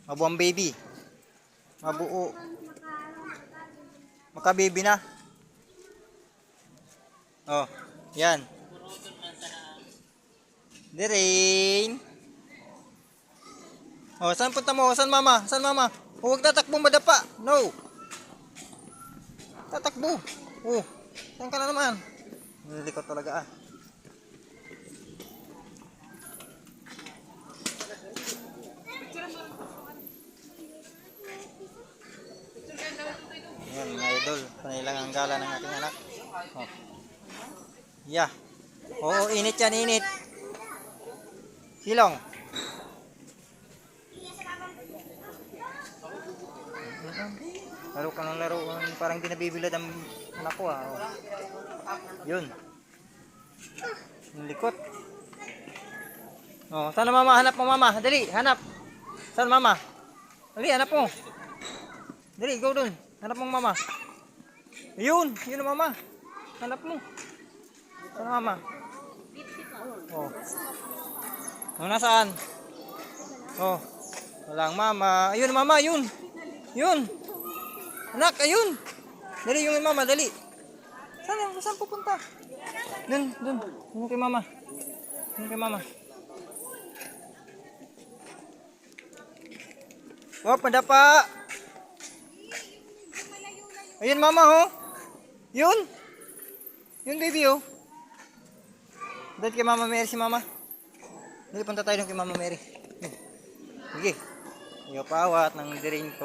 Mabuang baby. Mabuo. Maka-baby na. Oh, yan. Dirain. Oh, saan punta mo? Saan mama? Saan mama? Huwag tatakbo madapa. No. Tatakbo. Oh, saan ka na naman? Nilikot talaga ah. Yan mga idol, panilang ang gala ng aking anak. Oh. Yeah. Oo, init yan, init. Silong. Laro ka ng laro, parang di nabibilad ang anak ko ah. Oh. Yun. Likot. Oh, sana mama, hanap mo mama. Dali, hanap. Saan mama? Dali, hanap mo. Dali, go dun. Hanap mo mama. Yun, yun ang mama. Hanap mo. Saan mama? Oh. Oh, nasaan? Oh. Walang mama. Ayun mama, yun. Yun. Anak, ayun. Dali, yung mama, dali. Saan pupunta? Dun. Dun kay mama. Dun kay mama. Oh, padapa. Ayun mama, oh. Yun. Yun baby, oh. Dali kay mama Mary si mama. Dali, punta tayo dun kay mama Mary. Sige. Iyo pawat ng diring ko.